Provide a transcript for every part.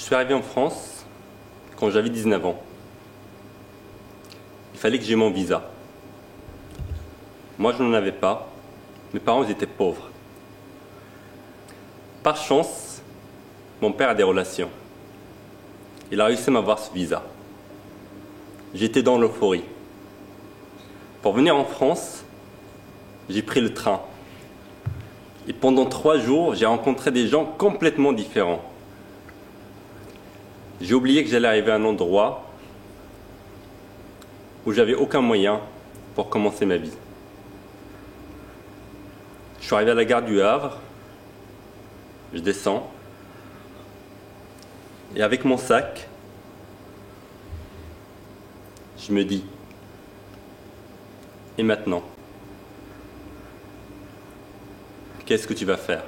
suis arrivé en France quand j'avais 19 ans. Il fallait que j'aie mon visa. Moi, je n'en avais pas. Mes parents, ils étaient pauvres. Par chance, mon père a des relations. Il a réussi à m'avoir ce visa. J'étais dans l'euphorie. Pour venir en France, j'ai pris le train. Et pendant 3 jours, j'ai rencontré des gens complètement différents. J'ai oublié que j'allais arriver à un endroit où j'avais aucun moyen pour commencer ma vie. Je suis arrivé à la gare du Havre, je descends, et avec mon sac, je me dis, et maintenant, qu'est-ce que tu vas faire?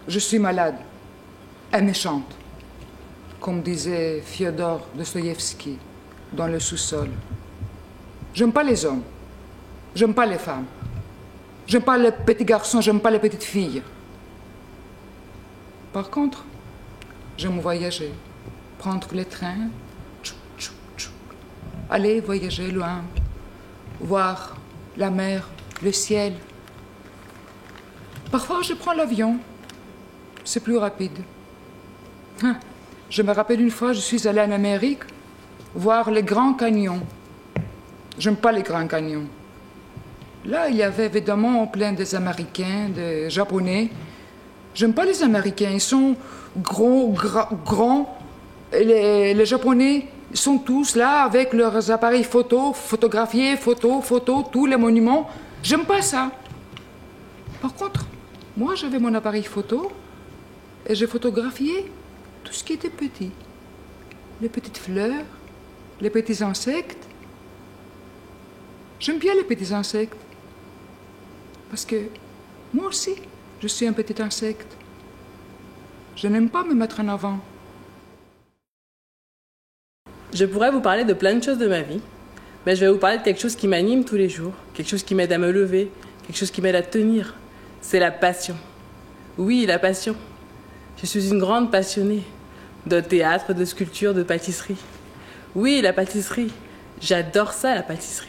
Je suis malade et méchante, comme disait Fyodor Dostoïevski dans le sous-sol. J'aime pas les hommes, j'aime pas les femmes, j'aime pas les petits garçons, j'aime pas les petites filles. Par contre, j'aime voyager, prendre le train, aller voyager loin, voir la mer, le ciel. Parfois, je prends l'avion. C'est plus rapide. Je me rappelle une fois, je suis allée en Amérique voir les Grands Canyons. J'aime pas les Grands Canyons. Là, il y avait évidemment plein des Américains, des Japonais. J'aime pas les Américains. Ils sont gros, grands. Et les Japonais sont tous là avec leurs appareils photo, photographiés, photos, tous les monuments. J'aime pas ça. Par contre, moi, j'avais mon appareil photo et j'ai photographié tout ce qui était petit. Les petites fleurs, les petits insectes. J'aime bien les petits insectes. Parce que moi aussi, je suis un petit insecte. Je n'aime pas me mettre en avant. Je pourrais vous parler de plein de choses de ma vie, mais je vais vous parler de quelque chose qui m'anime tous les jours, quelque chose qui m'aide à me lever, quelque chose qui m'aide à tenir. C'est la passion. Oui, la passion. Je suis une grande passionnée de théâtre, de sculpture, de pâtisserie. Oui, la pâtisserie. J'adore ça, la pâtisserie.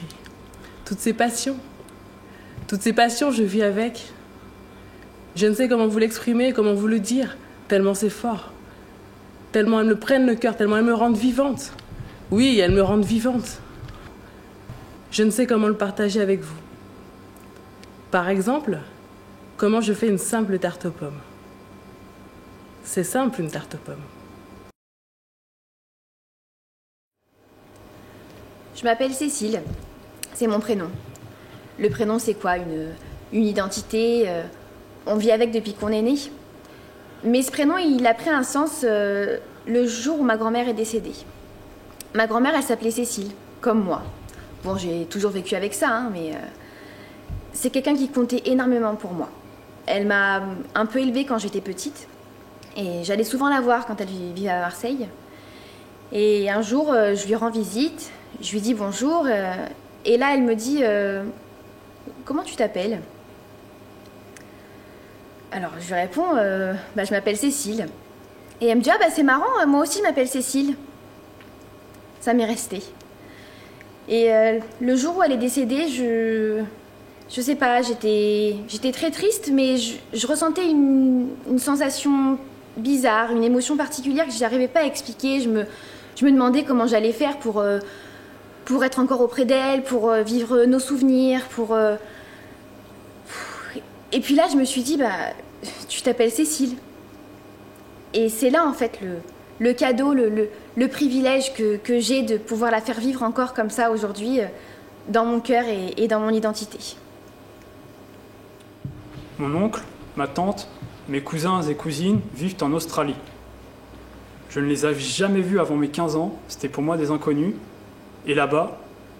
Toutes ces passions, je vis avec. Je ne sais comment vous l'exprimer, comment vous le dire, tellement c'est fort. Tellement elles me prennent le cœur, tellement elles me rendent vivante. Oui, elles me rendent vivante. Je ne sais comment le partager avec vous. Par exemple, comment je fais une simple tarte aux pommes. C'est simple, une tarte aux pommes. Je m'appelle Cécile, c'est mon prénom. Le prénom, c'est quoi? Une identité, on vit avec depuis qu'on est né. Mais ce prénom, il a pris un sens le jour où ma grand-mère est décédée. Ma grand-mère, elle s'appelait Cécile, comme moi. Bon, j'ai toujours vécu avec ça, hein, mais c'est quelqu'un qui comptait énormément pour moi. Elle m'a un peu élevée quand j'étais petite, et j'allais souvent la voir quand elle vivait à Marseille. Et un jour, je lui rends visite, je lui dis bonjour, et là, elle me dit « Comment tu t'appelles ?» Alors, je lui réponds « Je m'appelle Cécile. » Et elle me dit « Ah, c'est marrant, moi aussi, je m'appelle Cécile. » Ça m'est resté. Et le jour où elle est décédée, je sais pas, j'étais très triste, mais je ressentais une sensation bizarre, une émotion particulière que je n'arrivais pas à expliquer. Je me demandais comment j'allais faire pour être encore auprès d'elle, pour vivre nos souvenirs, Et puis là, je me suis dit, tu t'appelles Cécile. Et c'est là, en fait, le cadeau, le privilège que j'ai de pouvoir la faire vivre encore comme ça aujourd'hui, dans mon cœur et dans mon identité. Mon oncle, ma tante, mes cousins et cousines vivent en Australie. Je ne les avais jamais vus avant mes 15 ans, c'était pour moi des inconnus. Et là-bas,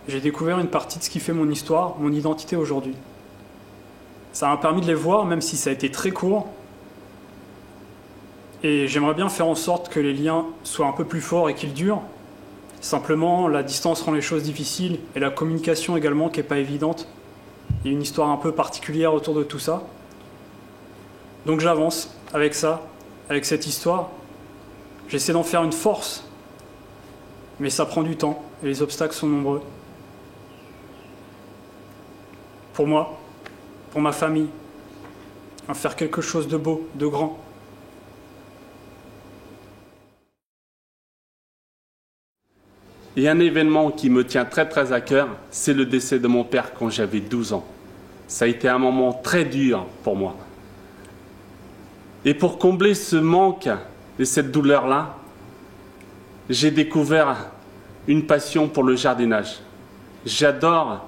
j'ai découvert une partie de ce qui fait mon histoire, mon identité aujourd'hui. Ça m'a permis de les voir, même si ça a été très court. Et j'aimerais bien faire en sorte que les liens soient un peu plus forts et qu'ils durent. Simplement, la distance rend les choses difficiles et la communication également qui n'est pas évidente. Il y a une histoire un peu particulière autour de tout ça. Donc j'avance avec ça avec cette histoire. J'essaie d'en faire une force, mais ça prend du temps et les obstacles sont nombreux. Pour moi, pour ma famille, en faire quelque chose de beau, de grand. Et un événement qui me tient très à cœur, c'est le décès de mon père quand j'avais 12 ans. Ça a été un moment très dur pour moi. Et pour combler ce manque et cette douleur-là, j'ai découvert une passion pour le jardinage. J'adore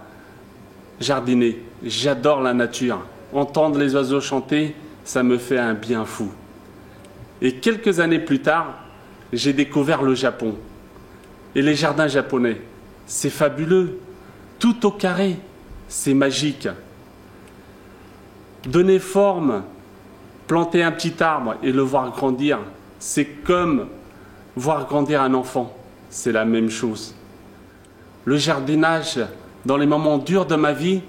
jardiner, j'adore la nature. Entendre les oiseaux chanter, ça me fait un bien fou. Et quelques années plus tard, j'ai découvert le Japon. Et les jardins japonais, c'est fabuleux. Tout au carré, c'est magique. Donner forme, planter un petit arbre et le voir grandir, c'est comme voir grandir un enfant. C'est la même chose. Le jardinage, dans les moments durs de ma vie,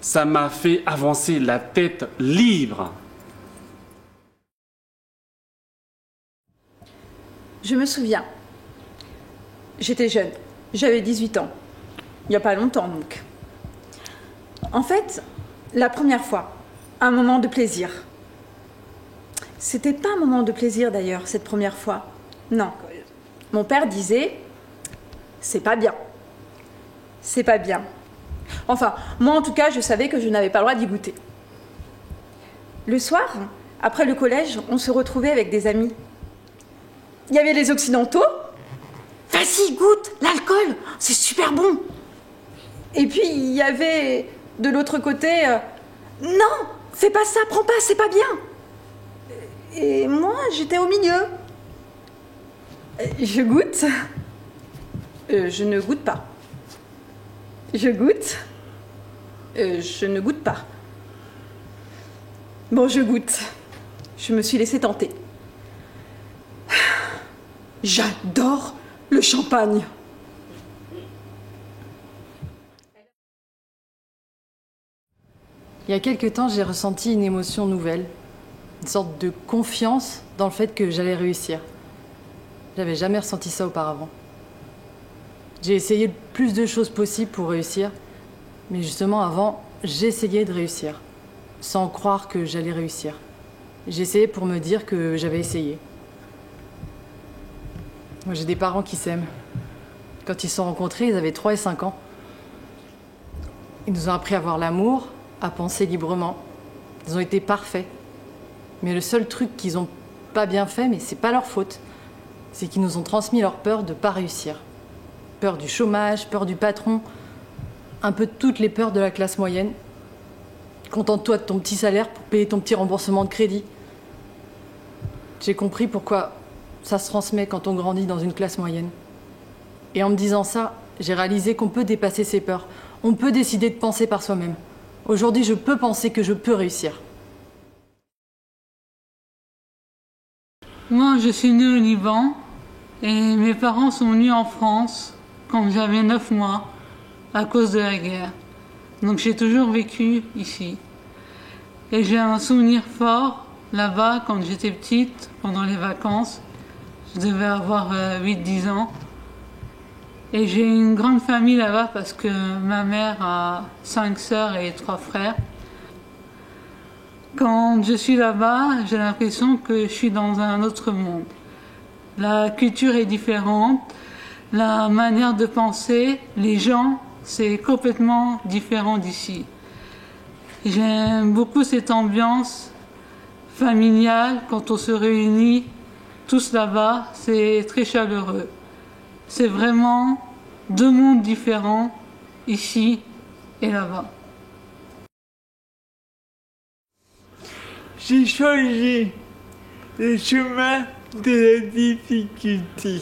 ça m'a fait avancer la tête libre. Je me souviens. J'étais jeune, j'avais 18 ans. Il n'y a pas longtemps donc. En fait, la première fois, un moment de plaisir. C'était pas un moment de plaisir d'ailleurs, cette première fois. Non. Mon père disait, c'est pas bien. C'est pas bien. Enfin, moi en tout cas, je savais que je n'avais pas le droit d'y goûter. Le soir, après le collège, on se retrouvait avec des amis. Il y avait les Occidentaux. Vas-y, goûte, l'alcool, c'est super bon. Et puis, il y avait, de l'autre côté, non, fais pas ça, prends pas, c'est pas bien. Et moi, j'étais au milieu. Je goûte. Je ne goûte pas. Je goûte. Je ne goûte pas. Bon, je goûte. Je me suis laissée tenter. J'adore le champagne. Il y a quelque temps, j'ai ressenti une émotion nouvelle, une sorte de confiance dans le fait que j'allais réussir. J'avais jamais ressenti ça auparavant. J'ai essayé le plus de choses possibles pour réussir, mais justement avant, j'essayais de réussir, sans croire que j'allais réussir. J'essayais pour me dire que j'avais essayé. Moi, j'ai des parents qui s'aiment. Quand ils se sont rencontrés, ils avaient 3 et 5 ans. Ils nous ont appris à voir l'amour, à penser librement. Ils ont été parfaits. Mais le seul truc qu'ils n'ont pas bien fait, mais c'est pas leur faute, c'est qu'ils nous ont transmis leur peur de ne pas réussir. Peur du chômage, peur du patron, un peu de toutes les peurs de la classe moyenne. Contente-toi de ton petit salaire pour payer ton petit remboursement de crédit. J'ai compris pourquoi ça se transmet quand on grandit dans une classe moyenne. Et en me disant ça, j'ai réalisé qu'on peut dépasser ses peurs. On peut décider de penser par soi-même. Aujourd'hui, je peux penser que je peux réussir. Moi, je suis née au Liban et mes parents sont venus en France quand j'avais 9 mois à cause de la guerre. Donc j'ai toujours vécu ici. Et j'ai un souvenir fort là-bas quand j'étais petite, pendant les vacances. Je devais avoir 8-10 ans. Et j'ai une grande famille là-bas parce que ma mère a 5 sœurs et 3 frères. Quand je suis là-bas, j'ai l'impression que je suis dans un autre monde. La culture est différente, la manière de penser, les gens, c'est complètement différent d'ici. J'aime beaucoup cette ambiance familiale quand on se réunit tous là-bas, c'est très chaleureux. C'est vraiment 2 mondes différents, ici et là-bas. J'ai choisi le chemin de la difficulté.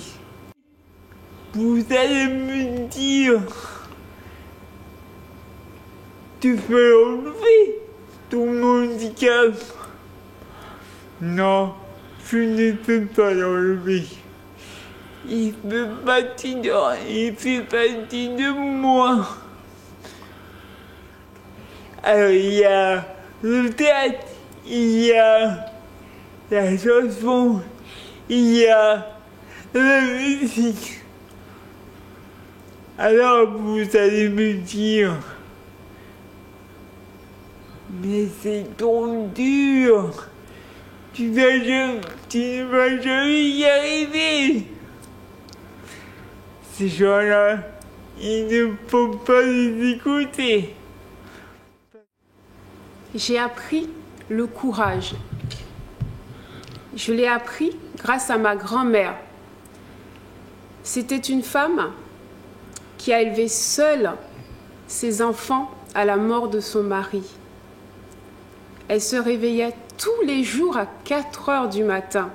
Vous allez me dire, tu peux enlever ton handicap. Non, je ne peux pas l'enlever. Il fait partie de moi. Alors il y a le théâtre, il y a la chanson, il y a la musique. Alors vous allez me dire, mais c'est trop dur, tu ne vas jamais y arriver. Ces gens-là, il ne faut pas les écouter. J'ai appris le courage. Je l'ai appris grâce à ma grand-mère. C'était une femme qui a élevé seule ses enfants à la mort de son mari. Elle se réveillait tous les jours à 4 heures du matin.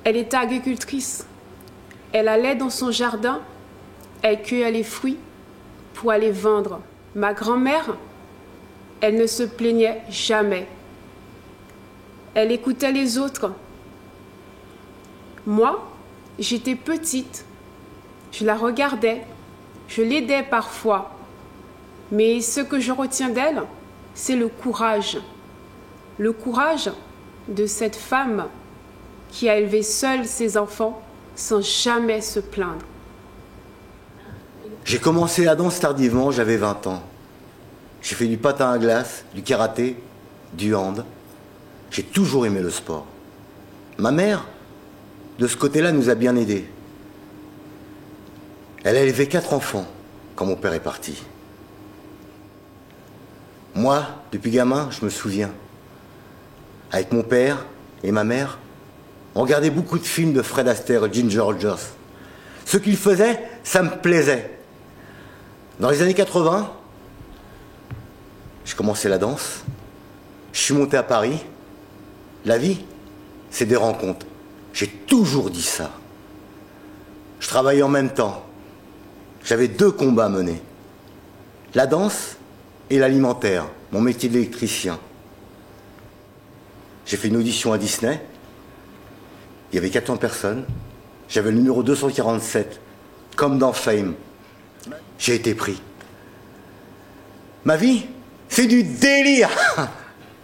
Elle était agricultrice. Elle allait dans son jardin, elle cueillait les fruits pour aller vendre. Ma grand-mère, elle ne se plaignait jamais. Elle écoutait les autres. Moi, j'étais petite. Je la regardais. Je l'aidais parfois. Mais ce que je retiens d'elle, c'est le courage. Le courage de cette femme qui a élevé seule ses enfants sans jamais se plaindre. J'ai commencé la danse tardivement, j'avais 20 ans. J'ai fait du patin à glace, du karaté, du hand. J'ai toujours aimé le sport. Ma mère, de ce côté-là, nous a bien aidés. Elle a élevé 4 enfants quand mon père est parti. Moi, depuis gamin, je me souviens. Avec mon père et ma mère, on regardait beaucoup de films de Fred Astaire et Ginger Rogers. Ce qu'ils faisaient, ça me plaisait. Dans les années 80, j'ai commencé la danse. Je suis monté à Paris. La vie, c'est des rencontres. J'ai toujours dit ça. Je travaillais en même temps. J'avais 2 combats à mener. La danse et l'alimentaire, mon métier d'électricien. J'ai fait une audition à Disney. Il y avait 400 personnes. J'avais le numéro 247, comme dans Fame. J'ai été pris. Ma vie, c'est du délire.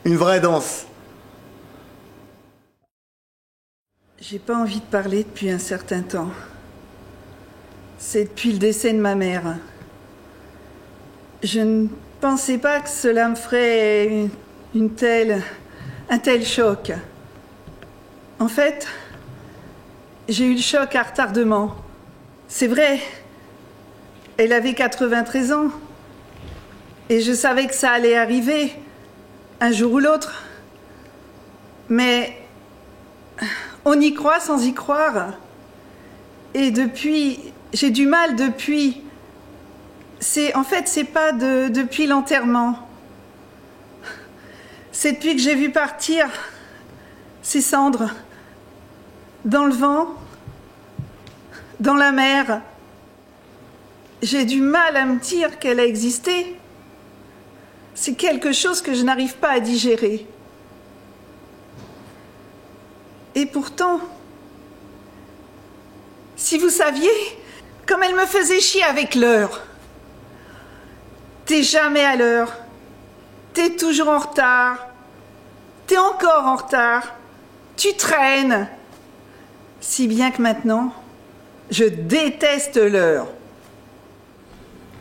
Une vraie danse. J'ai pas envie de parler depuis un certain temps. C'est depuis le décès de ma mère. Je ne pensais pas que cela me ferait un tel choc. En fait, j'ai eu le choc à retardement. C'est vrai, elle avait 93 ans. Et je savais que ça allait arriver, un jour ou l'autre. Mais on y croit sans y croire. Et depuis, j'ai du mal depuis. En fait, c'est pas depuis l'enterrement. C'est depuis que j'ai vu partir ses cendres dans le vent, dans la mer. J'ai du mal à me dire qu'elle a existé. C'est quelque chose que je n'arrive pas à digérer. Et pourtant, si vous saviez, comme elle me faisait chier avec l'heure. T'es jamais à l'heure. T'es toujours en retard. T'es encore en retard. Tu traînes. Si bien que maintenant, je déteste l'heure.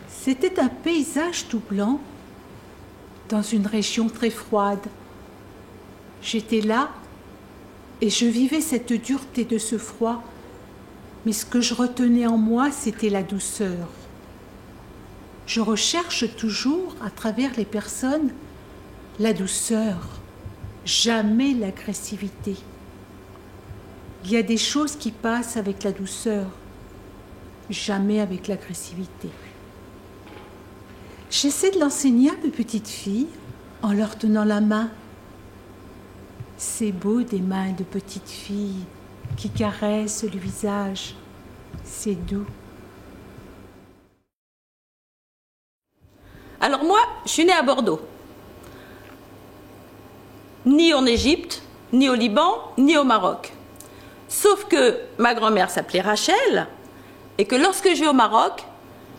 C'était un paysage tout blanc, dans une région très froide. J'étais là et je vivais cette dureté de ce froid, mais ce que je retenais en moi, c'était la douceur. Je recherche toujours, à travers les personnes, la douceur, jamais l'agressivité. Il y a des choses qui passent avec la douceur, jamais avec l'agressivité. J'essaie de l'enseigner à mes petites filles en leur tenant la main. C'est beau des mains de petites filles qui caressent le visage. C'est doux. Alors moi, je suis née à Bordeaux. Ni en Égypte, ni au Liban, ni au Maroc. Sauf que ma grand-mère s'appelait Rachel et que lorsque je vais au Maroc,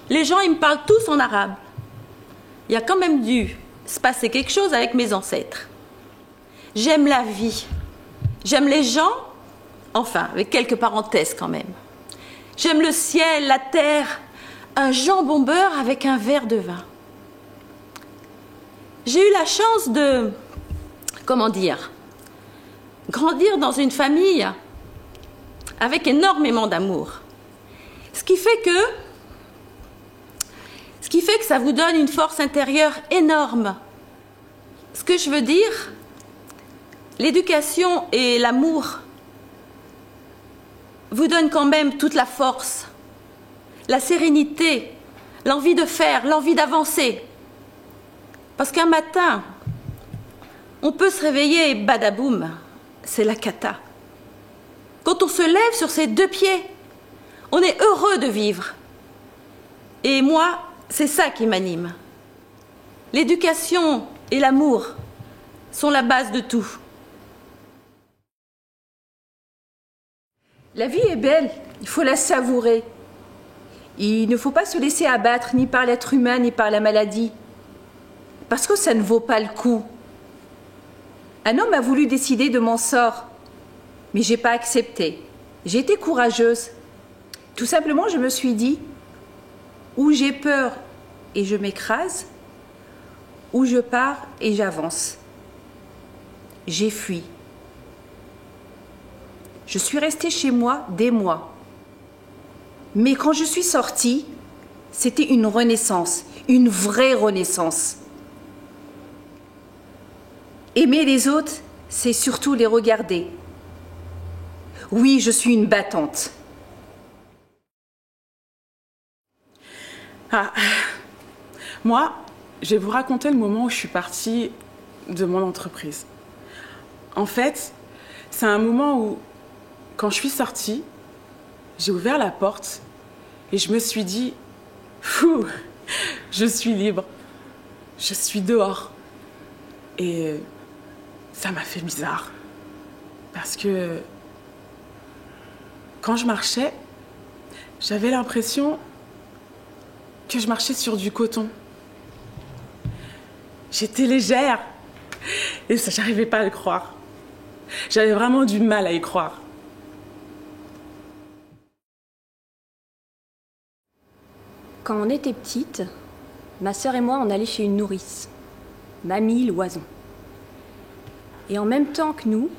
les gens ils me parlent tous en arabe. Il y a quand même dû se passer quelque chose avec mes ancêtres. J'aime la vie. J'aime les gens, enfin, avec quelques parenthèses quand même. J'aime le ciel, la terre, un jambon beurre avec un verre de vin. J'ai eu la chance de, comment dire, grandir dans une famille avec énormément d'amour. Ce qui fait que ça vous donne une force intérieure énorme. Ce que je veux dire, l'éducation et l'amour vous donnent quand même toute la force, la sérénité, l'envie de faire, l'envie d'avancer. Parce qu'un matin, on peut se réveiller et badaboum, c'est la cata. Quand on se lève sur ses deux pieds, on est heureux de vivre. Et moi, c'est ça qui m'anime. L'éducation et l'amour sont la base de tout. La vie est belle, il faut la savourer. Il ne faut pas se laisser abattre ni par l'être humain ni par la maladie. Parce que ça ne vaut pas le coup. Un homme a voulu décider de mon sort, mais j'ai pas accepté. J'ai été courageuse. Tout simplement, je me suis dit, ou j'ai peur et je m'écrase, ou je pars et j'avance. J'ai fui. Je suis restée chez moi des mois. Mais quand je suis sortie, c'était une renaissance, une vraie renaissance. Aimer les autres, c'est surtout les regarder. Oui, je suis une battante. Ah, moi, je vais vous raconter le moment où je suis partie de mon entreprise. En fait, c'est un moment où, quand je suis sortie, j'ai ouvert la porte et je me suis dit, fou, je suis libre, je suis dehors. Et ça m'a fait bizarre. Parce que quand je marchais, j'avais l'impression que je marchais sur du coton. J'étais légère et ça, j'arrivais pas à le croire. J'avais vraiment du mal à y croire. Quand on était petite, ma sœur et moi, on allait chez une nourrice, Mamie Loison. Et en même temps que nous,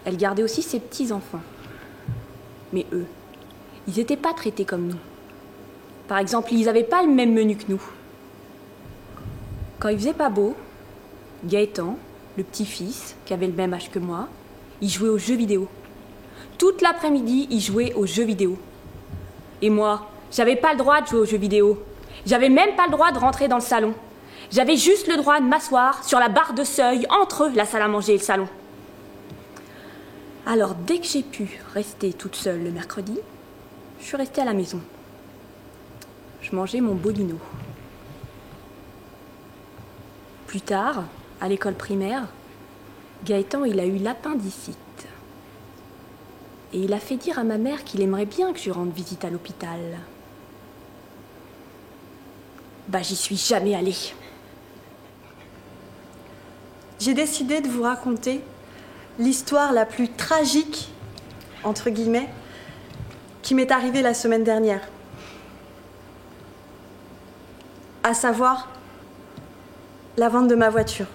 elle gardait aussi ses petits-enfants. Mais eux, ils n'étaient pas traités comme nous. Par exemple, ils n'avaient pas le même menu que nous. Quand il faisait pas beau, Gaëtan, le petit-fils, qui avait le même âge que moi, il jouait aux jeux vidéo. Toute l'après-midi, il jouait aux jeux vidéo. Et moi, j'avais pas le droit de jouer aux jeux vidéo. J'avais même pas le droit de rentrer dans le salon. J'avais juste le droit de m'asseoir sur la barre de seuil entre la salle à manger et le salon. Alors, dès que j'ai pu rester toute seule le mercredi, je suis restée à la maison. Je mangeais mon bolino. Plus tard, à l'école primaire, Gaëtan, il a eu l'appendicite. Et il a fait dire à ma mère qu'il aimerait bien que je rende visite à l'hôpital. Bah, j'y suis jamais allée. J'ai décidé de vous raconter l'histoire la plus tragique, entre guillemets, qui m'est arrivée la semaine dernière. À savoir, la vente de ma voiture.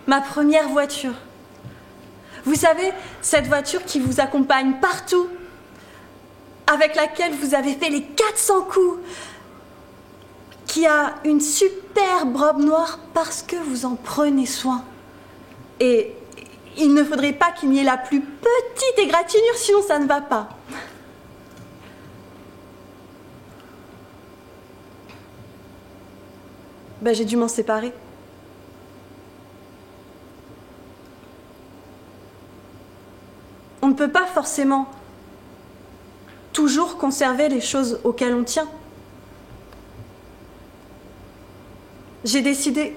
Ma première voiture. Vous savez, cette voiture qui vous accompagne partout, avec laquelle vous avez fait les 400 coups, qui a une superbe robe noire parce que vous en prenez soin. Et il ne faudrait pas qu'il n'y ait la plus petite égratignure, sinon ça ne va pas. Ben, j'ai dû m'en séparer. On ne peut pas forcément toujours conserver les choses auxquelles on tient. J'ai décidé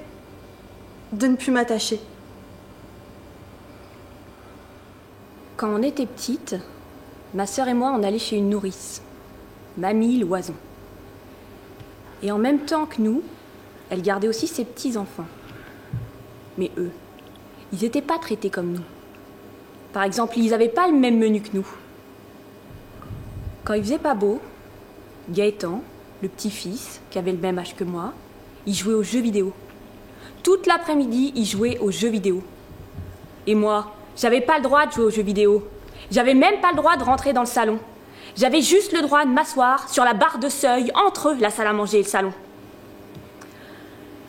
de ne plus m'attacher. Quand on était petite, ma sœur et moi, on allait chez une nourrice, Mamie Loison. Et en même temps que nous, elle gardait aussi ses petits-enfants. Mais eux, ils n'étaient pas traités comme nous. Par exemple, ils n'avaient pas le même menu que nous. Quand il faisait pas beau, Gaëtan, le petit-fils, qui avait le même âge que moi, il jouait aux jeux vidéo. Toute l'après-midi, il jouait aux jeux vidéo. Et moi, j'avais pas le droit de jouer aux jeux vidéo. J'avais même pas le droit de rentrer dans le salon. J'avais juste le droit de m'asseoir sur la barre de seuil entre la salle à manger et le salon.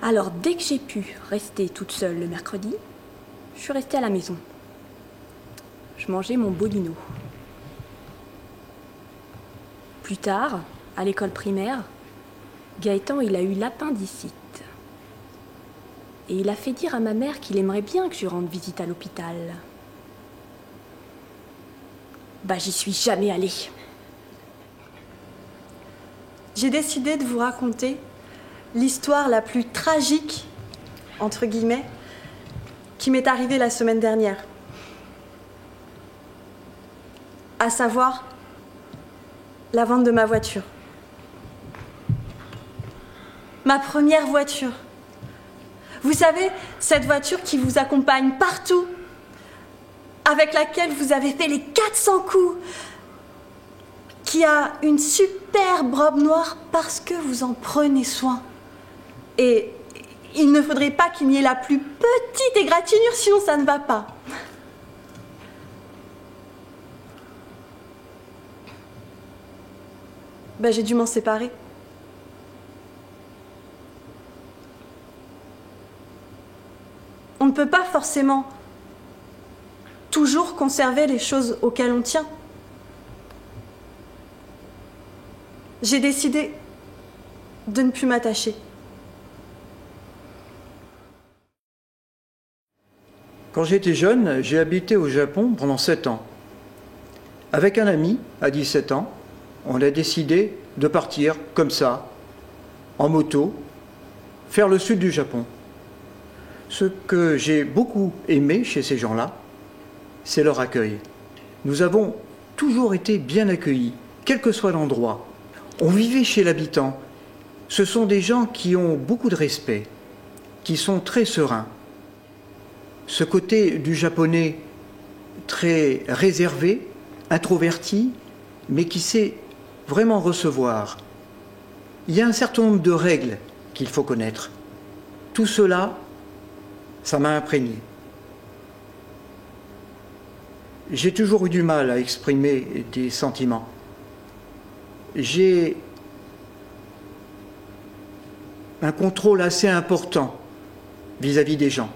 Alors, dès que j'ai pu rester toute seule le mercredi, je suis restée à la maison. Je mangeais mon bolino. Plus tard, à l'école primaire, Gaëtan, il a eu l'appendicite. Et il a fait dire à ma mère qu'il aimerait bien que je rende visite à l'hôpital. Bah, j'y suis jamais allée. J'ai décidé de vous raconter l'histoire la plus tragique, entre guillemets, qui m'est arrivée la semaine dernière. À savoir, la vente de ma voiture. Ma première voiture. Vous savez, cette voiture qui vous accompagne partout, avec laquelle vous avez fait les 400 coups, qui a une superbe robe noire parce que vous en prenez soin. Et il ne faudrait pas qu'il y ait la plus petite égratignure, sinon ça ne va pas. Ben, j'ai dû m'en séparer. On ne peut pas forcément toujours conserver les choses auxquelles on tient. J'ai décidé de ne plus m'attacher. Quand j'étais jeune, j'ai habité au Japon pendant 7 ans. Avec un ami, à 17 ans, on a décidé de partir comme ça, en moto, faire le sud du Japon. Ce que j'ai beaucoup aimé chez ces gens-là, c'est leur accueil. Nous avons toujours été bien accueillis, quel que soit l'endroit. On vivait chez l'habitant. Ce sont des gens qui ont beaucoup de respect, qui sont très sereins. Ce côté du japonais très réservé, introverti, mais qui sait vraiment recevoir. Il y a un certain nombre de règles qu'il faut connaître. Tout cela, ça m'a imprégné. J'ai toujours eu du mal à exprimer des sentiments. J'ai un contrôle assez important vis-à-vis des gens.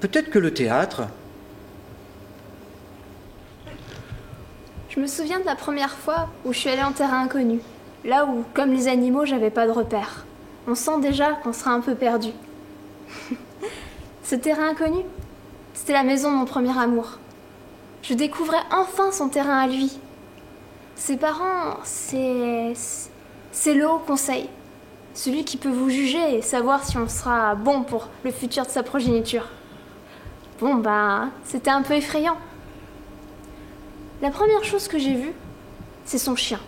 Peut-être que le théâtre... Je me souviens de la première fois où je suis allée en terrain inconnu. Là où, comme les animaux, j'avais pas de repère. On sent déjà qu'on sera un peu perdu. Ce terrain inconnu, c'était la maison de mon premier amour. Je découvrais enfin son terrain à lui. Ses parents, c'est le haut conseil. Celui qui peut vous juger et savoir si on sera bon pour le futur de sa progéniture. Bon, ben, c'était un peu effrayant. La première chose que j'ai vue, c'est son chien.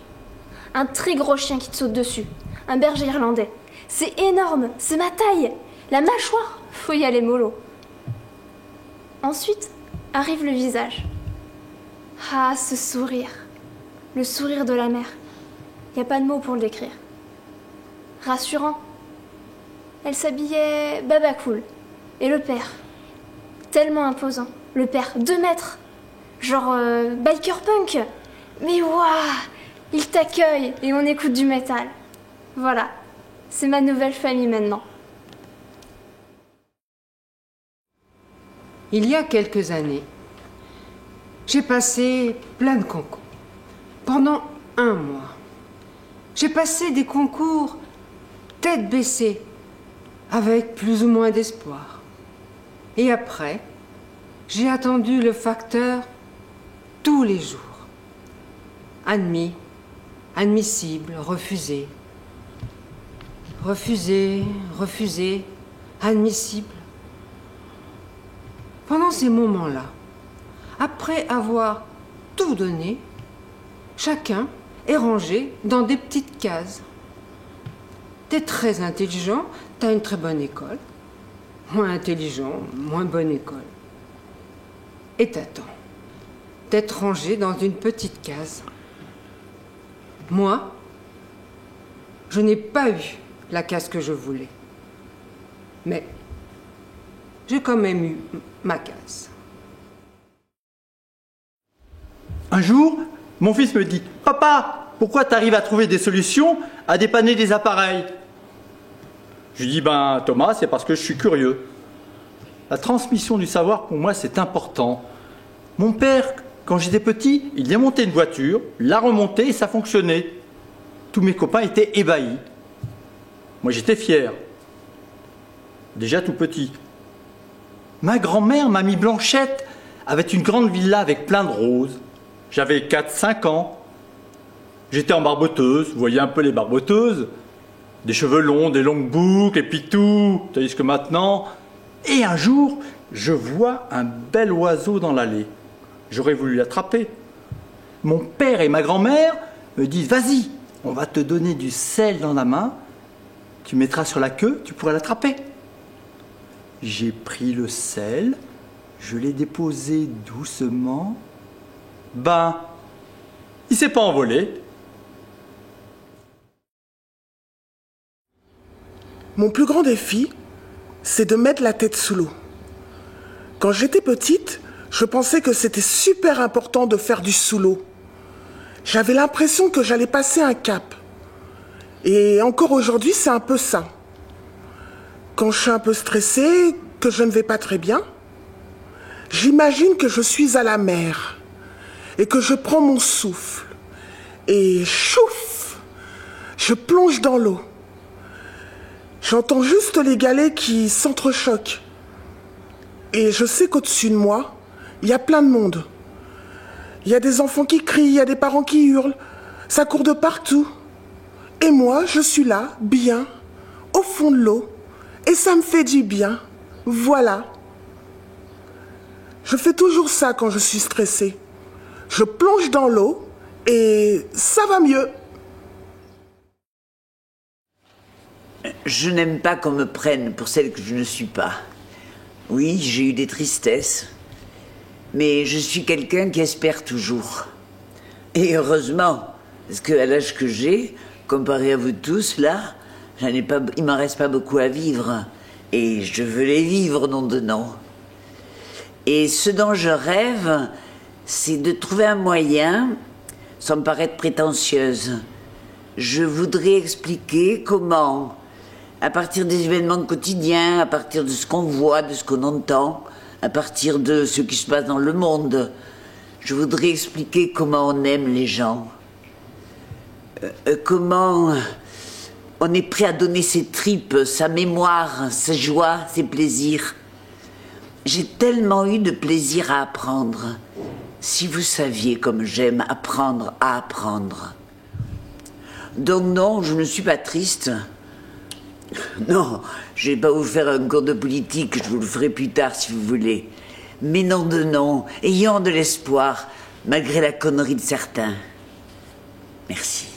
Un très gros chien qui te saute dessus. Un berger irlandais. C'est énorme, c'est ma taille. La mâchoire, faut y aller mollo. Ensuite, arrive le visage. Ah, ce sourire. Le sourire de la mère. Y a pas de mots pour le décrire. Rassurant. Elle s'habillait baba cool. Et le père, tellement imposant. Le père, 2 mètres. Genre biker punk. Mais waouh, il t'accueille et on écoute du métal. Voilà, c'est ma nouvelle famille maintenant. Il y a quelques années, j'ai passé plein de concours. Pendant 1 mois. J'ai passé des concours tête baissée, avec plus ou moins d'espoir. Et après, j'ai attendu le facteur tous les jours. Admis, admissible, refusé. Refusé, refusé, admissible. Pendant ces moments-là, après avoir tout donné, chacun est rangé dans des petites cases. T'es très intelligent, t'as une très bonne école. moins intelligent, moins bonne école. Et t'attends d'être rangé dans une petite case. Moi, je n'ai pas eu la case que je voulais. Mais j'ai quand même eu ma case. Un jour, mon fils me dit « Papa, pourquoi tu arrives à trouver des solutions à dépanner des appareils ?» Je lui dis « Ben Thomas, c'est parce que je suis curieux. La transmission du savoir, pour moi, c'est important. Mon père, quand j'étais petit, il démontait une voiture, la remontait et ça fonctionnait. Tous mes copains étaient ébahis. Moi, j'étais fier. Déjà tout petit. Ma grand-mère, mamie Blanchette, avait une grande villa avec plein de roses. J'avais 4-5 ans. J'étais en barboteuse, vous voyez un peu les barboteuses. Des cheveux longs, des longues boucles, et puis tout. Tandis que maintenant... Et un jour, je vois un bel oiseau dans l'allée. J'aurais voulu l'attraper. Mon père et ma grand-mère me disent « Vas-y, on va te donner du sel dans la main. Tu mettras sur la queue, tu pourras l'attraper. » J'ai pris le sel, je l'ai déposé doucement. Ben, il s'est pas envolé. Mon plus grand défi, c'est de mettre la tête sous l'eau. Quand j'étais petite, je pensais que c'était super important de faire du sous l'eau. J'avais l'impression que j'allais passer un cap. Et encore aujourd'hui, c'est un peu ça. Quand je suis un peu stressée, que je ne vais pas très bien, j'imagine que je suis à la mer et que je prends mon souffle et chouf, je plonge dans l'eau. J'entends juste les galets qui s'entrechoquent. Et je sais qu'au-dessus de moi, il y a plein de monde. Il y a des enfants qui crient, il y a des parents qui hurlent. Ça court de partout. Et moi, je suis là, bien, au fond de l'eau. Et ça me fait du bien. Voilà. Je fais toujours ça quand je suis stressée. Je plonge dans l'eau et ça va mieux. Je n'aime pas qu'on me prenne pour celle que je ne suis pas. Oui, j'ai eu des tristesses, mais je suis quelqu'un qui espère toujours. Et heureusement, parce qu'à l'âge que j'ai, comparé à vous tous, là, il m'en reste pas beaucoup à vivre. Et je veux les vivre, nom de nom. Et ce dont je rêve, c'est de trouver un moyen, sans me paraître prétentieuse. Je voudrais expliquer comment, à partir des événements quotidiens, à partir de ce qu'on voit, de ce qu'on entend, à partir de ce qui se passe dans le monde, je voudrais expliquer comment on aime les gens. Comment on est prêt à donner ses tripes, sa mémoire, sa joie, ses plaisirs. J'ai tellement eu de plaisir à apprendre. Si vous saviez comme j'aime apprendre à apprendre. Donc non, je ne suis pas triste. Non, je ne vais pas vous faire un cours de politique, je vous le ferai plus tard si vous voulez. Mais non de non, ayons de l'espoir, malgré la connerie de certains. Merci.